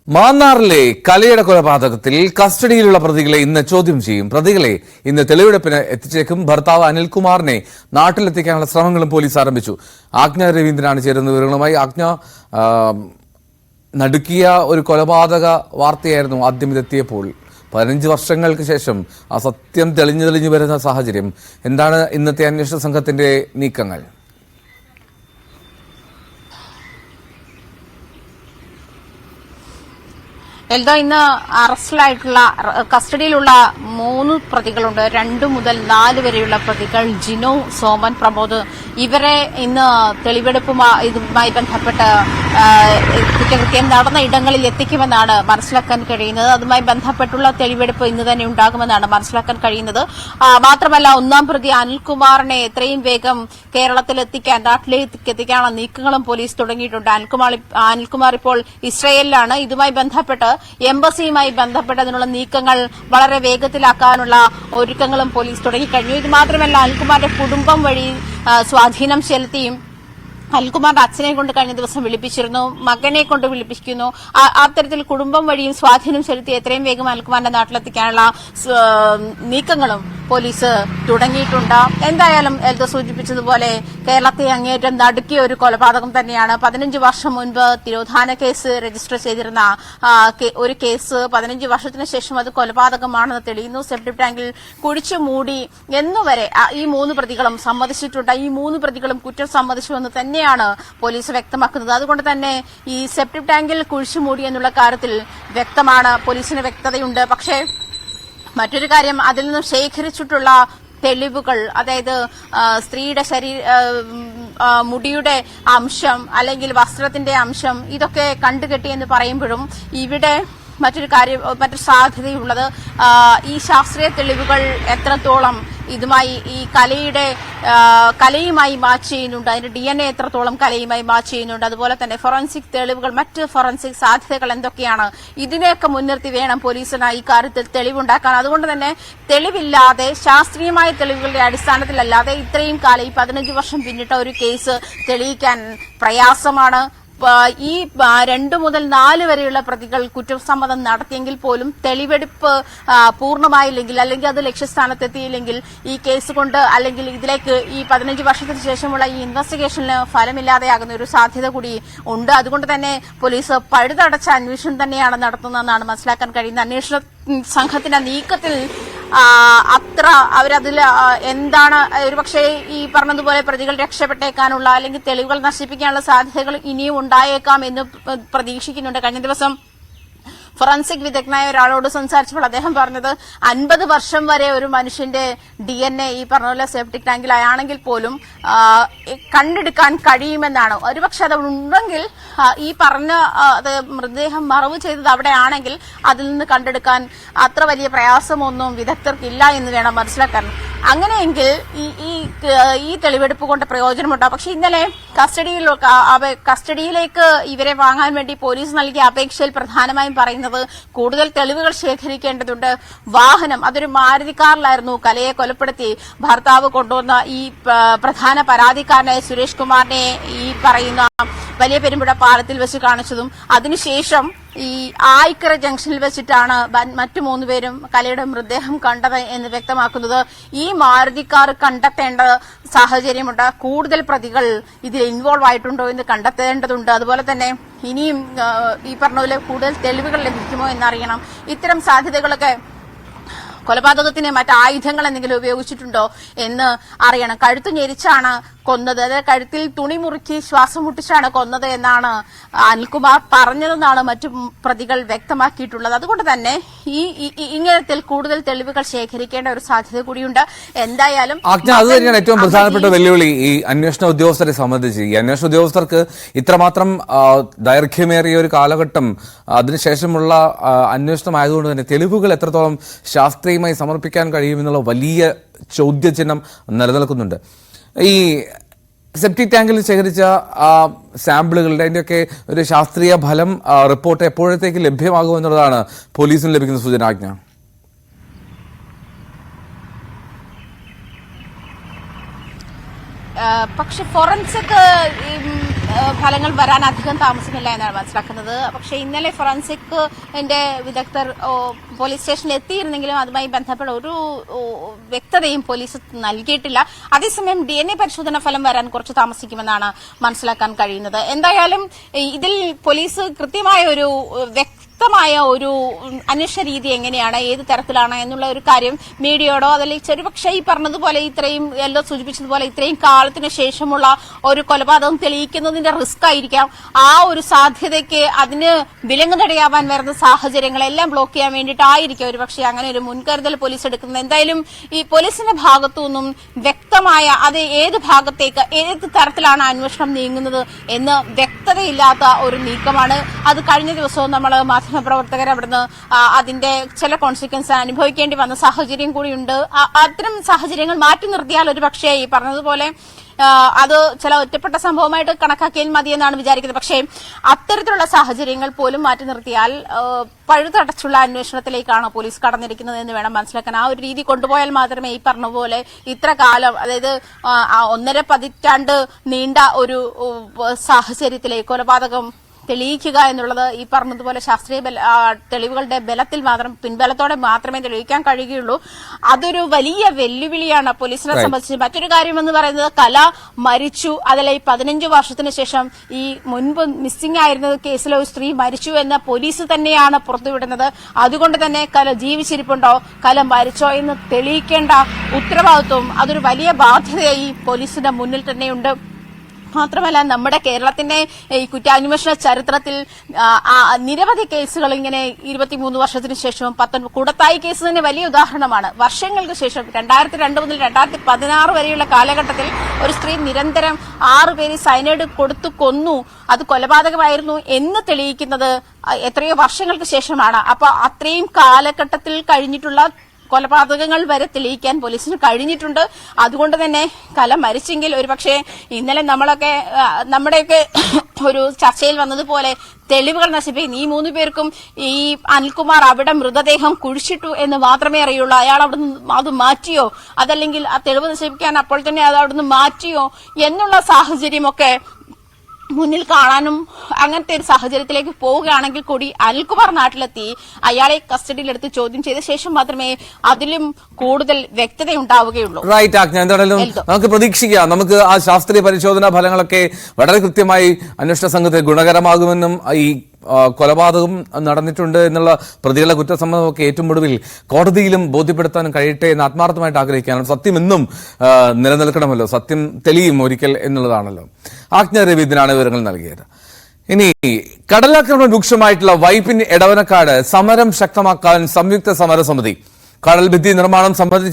മാന്നാറിലെ കലയുടെ കൊലപാതകത്തിൽ കസ്റ്റഡിയിലുള്ള പ്രതികളെ ഇന്ന് ചോദ്യം ചെയ്യും. പ്രതികളെ ഇന്ന് തെളിവെടുപ്പിന് എത്തിച്ചേക്കും. ഭർത്താവ് അനിൽകുമാറിനെ നാട്ടിലെത്തിക്കാനുള്ള ശ്രമങ്ങളും പോലീസ് ആരംഭിച്ചു. ആജ്ഞ രവീന്ദ്രനാണ് ചേരുന്ന വിവരങ്ങളുമായി. ആജ്ഞ, നടുക്കിയ ഒരു കൊലപാതക വാർത്തയായിരുന്നു ആദ്യം ഇതെത്തിയപ്പോൾ. 15 വർഷങ്ങൾക്ക് ശേഷം ആ സത്യം തെളിഞ്ഞു വരുന്ന സാഹചര്യം എന്താണ്? ഇന്നത്തെ അന്വേഷണ സംഘത്തിന്റെ നീക്കങ്ങൾ? എൽദോ, ഇന്ന് അറസ്റ്റിലായിട്ടുള്ള കസ്റ്റഡിയിലുള്ള 3 പ്രതികളുണ്ട്. 2 മുതൽ 4 വരെയുള്ള പ്രതികൾ ജിനു, സോമൻ, പ്രമോദ്. ഇവരെ ഇന്ന് ഇതുമായി ബന്ധപ്പെട്ട് കുറ്റകൃത്യം നടന്ന ഇടങ്ങളിൽ എത്തിക്കുമെന്നാണ് മനസ്സിലാക്കാൻ കഴിയുന്നത്. അതുമായി ബന്ധപ്പെട്ടുള്ള തെളിവെടുപ്പ് ഇന്ന് തന്നെ ഉണ്ടാകുമെന്നാണ് മനസ്സിലാക്കാൻ കഴിയുന്നത്. മാത്രമല്ല, 1-ാം പ്രതി അനിൽകുമാറിനെ എത്രയും വേഗം നാട്ടിലേക്ക് എത്തിക്കാനുള്ള നീക്കങ്ങളും പോലീസ് തുടങ്ങിയിട്ടുണ്ട്. അനിൽകുമാർ ഇപ്പോൾ ഇസ്രയേലിലാണ്. ഇതുമായി ബന്ധപ്പെട്ട് എംബസിയുമായി ബന്ധപ്പെട്ടതിനുള്ള നീക്കങ്ങൾ വളരെ വേഗത്തിലാക്കാനുള്ള ഒരുക്കങ്ങളും പോലീസ് തുടങ്ങിക്കഴിഞ്ഞു. ഇത് മാത്രമല്ല, അനിൽകുമാറിന്റെ കുടുംബം വഴി സ്വാധീനം ചെലുത്തിയും അനിൽകുമാറിന്റെ അച്ഛനെ കൊണ്ട് കഴിഞ്ഞ ദിവസം വിളിപ്പിച്ചിരുന്നു, മകനെ കൊണ്ട് വിളിപ്പിക്കുന്നു. അത്തരത്തിൽ കുടുംബം വഴിയും സ്വാധീനം ചെലുത്തി എത്രയും വേഗം അനിൽകുമാറിന്റെ നാട്ടിലെത്തിക്കാനുള്ള നീക്കങ്ങളും പോലീസ് തുടങ്ങിയിട്ടുണ്ട്. എന്തായാലും എൽദോ സൂചിപ്പിച്ചതുപോലെ കേരളത്തെ അങ്ങേയറ്റം നടുക്കിയ ഒരു കൊലപാതകം തന്നെയാണ്. 15 വർഷം മുൻപ് തിരോധാന കേസ് രജിസ്റ്റർ ചെയ്തിരുന്ന ഒരു കേസ് 15 വർഷത്തിന് ശേഷം അത് കൊലപാതകമാണെന്ന് തെളിയുന്നു. സെപ്റ്റിക് ടാങ്കിൽ കുഴിച്ചു മൂടി എന്നുവരെ ഈ 3 പ്രതികളും സമ്മതിച്ചിട്ടുണ്ട്. ഈ 3 പ്രതികളും കുറ്റം സമ്മതിച്ചുവെന്ന് തന്നെയാണ് പോലീസ് വ്യക്തമാക്കുന്നത്. അതുകൊണ്ട് തന്നെ ഈ സെപ്റ്റിക് ടാങ്കിൽ കുഴിച്ചു മൂടി എന്നുള്ള കാര്യത്തിൽ വ്യക്തമാണ്, പോലീസിന് വ്യക്തതയുണ്ട്. പക്ഷേ മറ്റൊരു കാര്യം, അതിൽ നിന്നും ശേഖരിച്ചിട്ടുള്ള തെളിവുകൾ, അതായത് സ്ത്രീയുടെ മുടിയുടെ അംശം അല്ലെങ്കിൽ വസ്ത്രത്തിന്റെ അംശം, ഇതൊക്കെ കണ്ടുകെട്ടിയെന്ന് പറയുമ്പോഴും ഇവിടെ മറ്റൊരു സാധ്യതയുള്ളത് ഈ ശാസ്ത്രീയ തെളിവുകൾ എത്രത്തോളം ഇതുമായി ഈ കലയുമായി മാച്ച് ചെയ്യുന്നുണ്ട്, അതിന്റെ DNA എത്രത്തോളം കലയുമായി മാച്ച് ചെയ്യുന്നുണ്ട്, അതുപോലെ തന്നെ ഫോറൻസിക് തെളിവുകൾ, മറ്റ് ഫോറൻസിക് സാധ്യതകൾ എന്തൊക്കെയാണ്, ഇതിനെയൊക്കെ മുൻനിർത്തി വേണം പോലീസിന് ഈ കാര്യത്തിൽ തെളിവുണ്ടാക്കാൻ. അതുകൊണ്ട് തന്നെ തെളിവില്ലാതെ, ശാസ്ത്രീയമായ തെളിവുകളുടെ അടിസ്ഥാനത്തിലല്ലാതെ ഇത്രയും കാലം ഈ 15 വർഷം പിന്നിട്ട ഒരു കേസ് തെളിയിക്കാൻ പ്രയാസമാണ്. ഈ 2 മുതൽ 4 വരെയുള്ള പ്രതികൾ കുറ്റസമ്മതം നടത്തിയെങ്കിൽ പോലും തെളിവെടുപ്പ് പൂർണ്ണമായില്ലെങ്കിൽ, അല്ലെങ്കിൽ അത് ലക്ഷ്യസ്ഥാനത്തെത്തിയില്ലെങ്കിൽ ഈ കേസ് കൊണ്ട്, അല്ലെങ്കിൽ ഇതിലേക്ക് ഈ 15 വർഷത്തിന് ശേഷമുള്ള ഈ ഇൻവെസ്റ്റിഗേഷനിൽ ഫലമില്ലാതെയാകുന്ന ഒരു സാധ്യത കൂടി ഉണ്ട്. അതുകൊണ്ട് തന്നെ പോലീസ് പഴുതടച്ച അന്വേഷണം തന്നെയാണ് നടത്തുന്നതെന്നാണ് മനസ്സിലാക്കാൻ കഴിയുന്നത്. അന്വേഷണ സംഘത്തിന്റെ നീക്കത്തിൽ അവരതിൽ എന്താണ്, ഒരുപക്ഷെ ഈ പറഞ്ഞതുപോലെ പ്രതികൾ രക്ഷപ്പെട്ടേക്കാനുള്ള അല്ലെങ്കിൽ തെളിവുകൾ നശിപ്പിക്കാനുള്ള സാധ്യതകൾ ഇനിയും ഉണ്ടായേക്കാം എന്ന് പ്രതീക്ഷിക്കുന്നുണ്ട്. കഴിഞ്ഞ ദിവസം ഫോറൻസിക് വിദഗ്ധനായ ഒരാളോട് സംസാരിച്ചപ്പോൾ അദ്ദേഹം പറഞ്ഞത് 50 വർഷം വരെ ഒരു മനുഷ്യന്റെ DNA ഈ പറഞ്ഞ പോലെ സെപ്റ്റിക് ടാങ്കിലാണെങ്കിൽ പോലും കണ്ടെടുക്കാൻ കഴിയുമെന്നാണ്. ഒരുപക്ഷെ അത് ഉണ്ടെങ്കിൽ ഈ പറഞ്ഞ മൃതദേഹം മറവ് ചെയ്തത് അവിടെ ആണെങ്കിൽ അതിൽ നിന്ന് കണ്ടെടുക്കാൻ അത്ര വലിയ പ്രയാസമൊന്നും വിദഗ്ധർക്കില്ല എന്ന് വേണം മനസ്സിലാക്കാൻ. അങ്ങനെയെങ്കിൽ ഈ തെളിവെടുപ്പ് കൊണ്ട് പ്രയോജനമുണ്ടാകും. പക്ഷെ ഇന്നലെ കസ്റ്റഡിയിലേക്ക് ഇവരെ വാങ്ങാൻ വേണ്ടി പോലീസ് നൽകിയ അപേക്ഷയിൽ പ്രധാനമായും പറയുന്നത് കൂടുതൽ തെളിവുകൾ ശേഖരിക്കേണ്ടതുണ്ട്. വാഹനം, അതൊരു മാരുതി കാറിലായിരുന്നു കലയെ കൊലപ്പെടുത്തി ഭർത്താവ് കൊണ്ടുവന്ന ഈ പ്രധാന പരാതിക്കാരനായ സുരേഷ് കുമാറിനെ ഈ പറയുന്ന വലിയ പെരുമ്പുഴ പാലത്തിൽ വെച്ച് കാണിച്ചതും അതിനുശേഷം ഈ ആയിക്കര ജംഗ്ഷനിൽ വെച്ചിട്ടാണ് മറ്റു 3 പേരും കലയുടെ മൃതദേഹം കണ്ടത് എന്ന് വ്യക്തമാക്കുന്നത്. ഈ മാരുതി കാർ കണ്ടെത്തേണ്ട സാഹചര്യമുണ്ട്. കൂടുതൽ പ്രതികൾ ഇതിൽ ഇൻവോൾവ് ആയിട്ടുണ്ടോ എന്ന് കണ്ടെത്തേണ്ടതുണ്ട്. അതുപോലെ തന്നെ ഇനിയും ഈ പറഞ്ഞ പോലെ കൂടുതൽ തെളിവുകൾ ലഭിക്കുമോ എന്നറിയണം. ഇത്തരം സാധ്യതകളൊക്കെ, കൊലപാതകത്തിന് മറ്റ് ആയുധങ്ങൾ എന്തെങ്കിലും ഉപയോഗിച്ചിട്ടുണ്ടോ എന്ന് അറിയണം. കഴുത്ത് ഞെരിച്ചാണ് കൊന്നത്, അതായത് കഴുത്തിൽ തുണി മുറുക്കി ശ്വാസം മുട്ടിച്ചാണ് കൊന്നത് എന്നാണ് അനിൽകുമാർ പറഞ്ഞതെന്നാണ് മറ്റു പ്രതികൾ വ്യക്തമാക്കിയിട്ടുള്ളത്. അതുകൊണ്ട് തന്നെ ഇങ്ങനത്തിൽ കൂടുതൽ തെളിവുകൾ ശേഖരിക്കേണ്ട ഒരു സാധ്യത കൂടിയുണ്ട്. എന്തായാലും അത് തന്നെയാണ് ഏറ്റവും പ്രധാനപ്പെട്ട വെല്ലുവിളി ഈ അന്വേഷണ ഉദ്യോഗസ്ഥരെ സംബന്ധിച്ച്. ഈ അന്വേഷണ ഉദ്യോഗസ്ഥർക്ക് ഇത്രമാത്രം ദൈർഘ്യമേറിയ ഒരു കാലഘട്ടം അതിനുശേഷമുള്ള അന്വേഷണമായതുകൊണ്ട് തന്നെ തെളിവുകൾ എത്രത്തോളം ശാസ്ത്രീയമായി സമർപ്പിക്കാൻ കഴിയുമെന്നുള്ള വലിയ ചോദ്യചിഹ്നം നിലനിൽക്കുന്നുണ്ട്. ഈ സെപ്റ്റിക് ടാങ്കിൽ ശേഖരിച്ച സാമ്പിളുകളുടെ അതിൻ്റെയൊക്കെ ഒരു ശാസ്ത്രീയ ഫലം റിപ്പോർട്ട് എപ്പോഴത്തേക്ക് ലഭ്യമാകുമെന്നുള്ളതാണ് പോലീസിന് ലഭിക്കുന്ന സൂചന. ആജ്ഞ, പക്ഷെ ഫോറൻസിക് ഫലങ്ങൾ വരാൻ അധികം താമസമില്ല എന്നാണ് മനസ്സിലാക്കുന്നത്. പക്ഷേ ഇന്നലെ ഫോറൻസിക്കിന്റെ വിദഗ്ധർ പോലീസ് സ്റ്റേഷനിൽ എത്തിയിരുന്നെങ്കിലും അതുമായി ബന്ധപ്പെട്ട ഒരു വ്യക്തതയും പോലീസ് നൽകിയിട്ടില്ല. അതേസമയം DNA പരിശോധന ഫലം വരാൻ കുറച്ച് താമസിക്കുമെന്നാണ് മനസ്സിലാക്കാൻ കഴിയുന്നത്. എന്തായാലും ഇതിൽ പോലീസ് കൃത്യമായ ഒരു വ്യക്തമായ ഒരു അന്വേഷണ രീതി എങ്ങനെയാണ്, ഏത് തരത്തിലാണ് എന്നുള്ള ഒരു കാര്യം മീഡിയയോടോ അതല്ലെങ്കിൽ ചെറുപക്ഷെ ഈ പറഞ്ഞതുപോലെ ഇത്രയും എല്ലാം സൂചിപ്പിച്ചതുപോലെ ഇത്രയും കാലത്തിന് ശേഷമുള്ള ഒരു കൊലപാതകം തെളിയിക്കുന്നതിന്റെ റിസ്ക് ആയിരിക്കാം. ആ ഒരു സാധ്യതയ്ക്ക് അതിന് വിലങ്ങുതടയാവാൻ വരുന്ന സാഹചര്യങ്ങളെല്ലാം ബ്ലോക്ക് ചെയ്യാൻ വേണ്ടിയിട്ടായിരിക്കും ഒരു പക്ഷേ അങ്ങനെ ഒരു മുൻകരുതൽ പോലീസ് എടുക്കുന്നത്. എന്തായാലും ഈ പോലീസിന്റെ ഭാഗത്തുനിന്നും വ്യക്തമായ അത് ഏത് ഭാഗത്തേക്ക് ഏത് തരത്തിലാണ് അന്വേഷണം നീങ്ങുന്നത് എന്ന് വ്യക്തതയില്ലാത്ത ഒരു നീക്കമാണ്. അത് കഴിഞ്ഞ ദിവസവും നമ്മൾ മാധ്യമപ്രവർത്തകർ അവിടുന്ന് അതിന്റെ ചില കോൺസിക്വൻസ് അനുഭവിക്കേണ്ടി വന്ന സാഹചര്യം കൂടിയുണ്ട്. അത്തരം സാഹചര്യങ്ങൾ മാറ്റി നിർത്തിയാൽ ഒരു പക്ഷേ ഈ പറഞ്ഞതുപോലെ അത് ചില ഒറ്റപ്പെട്ട സംഭവമായിട്ട് കണക്കാക്കിയാൽ മതിയെന്നാണ് വിചാരിക്കുന്നത്. പക്ഷേ അത്തരത്തിലുള്ള സാഹചര്യങ്ങൾ പോലും മാറ്റി നിർത്തിയാൽ പഴുതടച്ചുള്ള അന്വേഷണത്തിലേക്കാണ് പോലീസ് കടന്നിരിക്കുന്നത് എന്ന് വേണം മനസ്സിലാക്കാൻ. ആ ഒരു രീതി കൊണ്ടുപോയാൽ മാത്രമേ ഈ പറഞ്ഞ പോലെ ഇത്ര കാലം, അതായത് 1.5 പതിറ്റാണ്ട് നീണ്ട ഒരു സാഹചര്യത്തിലേക്ക് കൊലപാതകം തെളിയിക്കുക എന്നുള്ളത് ഈ പറഞ്ഞതുപോലെ ശാസ്ത്രീയ തെളിവുകളുടെ ബലത്തിൽ മാത്രം, പിൻബലത്തോടെ മാത്രമേ തെളിയിക്കാൻ കഴിയുകയുള്ളൂ. അതൊരു വലിയ വെല്ലുവിളിയാണ് പോലീസിനെ സംബന്ധിച്ച്. മറ്റൊരു കാര്യമെന്ന് പറയുന്നത് കല മരിച്ചു, അതല്ല ഈ 15 വർഷത്തിന് ശേഷം ഈ മുൻപ് മിസ്സിംഗ് ആയിരുന്ന കേസിലെ ഒരു സ്ത്രീ മരിച്ചു എന്ന് പോലീസ് തന്നെയാണ് പുറത്തുവിടുന്നത്. അതുകൊണ്ട് തന്നെ കല ജീവിച്ചിരിപ്പുണ്ടോ, കല മരിച്ചോ എന്ന് തെളിയിക്കേണ്ട ഉത്തരവാദിത്വം അതൊരു വലിയ ബാധ്യതയായി പോലീസിന്റെ മുന്നിൽ തന്നെയുണ്ട്. മാത്രമല്ല നമ്മുടെ കേരളത്തിന്റെ ഈ കുറ്റാന്വേഷണ ചരിത്രത്തിൽ നിരവധി കേസുകൾ ഇങ്ങനെ 23 വർഷത്തിന് ശേഷവും 19 കൂടത്തായി കേസ് തന്നെ വലിയ ഉദാഹരണമാണ്. വർഷങ്ങൾക്ക് ശേഷം 2002 മുതൽ 2016 വരെയുള്ള കാലഘട്ടത്തിൽ ഒരു സ്ത്രീ നിരന്തരം 6 പേര് സൈനൈഡ് കൊടുത്തു കൊന്നു, അത് കൊലപാതകമായിരുന്നു എന്ന് തെളിയിക്കുന്നത് എത്രയോ വർഷങ്ങൾക്ക് ശേഷമാണ്. അപ്പൊ അത്രയും കാലഘട്ടത്തിൽ കഴിഞ്ഞിട്ടുള്ള കൊലപാതകങ്ങൾ വരെ തെളിയിക്കാൻ പോലീസിന് കഴിഞ്ഞിട്ടുണ്ട്. അതുകൊണ്ട് തന്നെ കല മരിച്ചെങ്കിൽ ഒരുപക്ഷെ ഇന്നലെ നമ്മുടെയൊക്കെ ഒരു ചർച്ചയിൽ വന്നതുപോലെ തെളിവുകൾ നശിപ്പിക്കും. ഈ 3 പേർക്കും ഈ അനിൽകുമാർ അവിടെ മൃതദേഹം കുഴിച്ചിട്ടു എന്ന് മാത്രമേ അറിയുള്ളൂ. അയാൾ അവിടുന്ന് അത് മാറ്റിയോ, അതല്ലെങ്കിൽ ആ തെളിവ് നശിപ്പിക്കാൻ അപ്പോൾ തന്നെ അത് അവിടുന്ന് മാറ്റിയോ എന്നുള്ള സാഹചര്യമൊക്കെ മുന്നിൽ കാണാനും അങ്ങനത്തെ ഒരു സാഹചര്യത്തിലേക്ക് പോവുകയാണെങ്കിൽ കൂടി അനിൽകുമാർ നാട്ടിലെത്തി അയാളെ കസ്റ്റഡിയിലെടുത്ത് ചോദ്യം ചെയ്ത ശേഷം മാത്രമേ അതിലും കൂടുതൽ വ്യക്തത ഉണ്ടാവുകയുള്ളൂ. റൈറ്റ് ആജ്ഞ, എന്താണെങ്കിലും നമുക്ക് പ്രതീക്ഷിക്കാം, നമുക്ക് ആ ശാസ്ത്രീയ പരിശോധനാ ഫലങ്ങളൊക്കെ വളരെ കൃത്യമായി അന്വേഷണ സംഘത്തെ ഗുണകരമാകുമെന്നും ഈ കൊലപാതകം നടന്നിട്ടുണ്ട് എന്നുള്ള പ്രതികളുടെ കുറ്റസമ്മതമൊക്കെ ഏറ്റവും ഒടുവിൽ കോടതിയിലും ബോധ്യപ്പെടുത്താനും കഴിയട്ടെ എന്ന് ആത്മാർത്ഥമായിട്ട് ആഗ്രഹിക്കാനാണ്. സത്യം എന്നും നിലനിൽക്കണമല്ലോ, സത്യം തെളിയും ഒരിക്കൽ എന്നുള്ളതാണല്ലോ. ആജ്ഞ രവീന്ദ്രനാണ് വിവരങ്ങൾ നൽകിയത്. ഇനി കടലാക്രമണം രൂക്ഷമായിട്ടുള്ള വൈപ്പിൻ എടവനക്കാട് സമരം ശക്തമാക്കാൻ സംയുക്ത സമരസമിതി. കടൽ ഭിത്തി നിർമ്മാണം സംബന്ധിച്ച്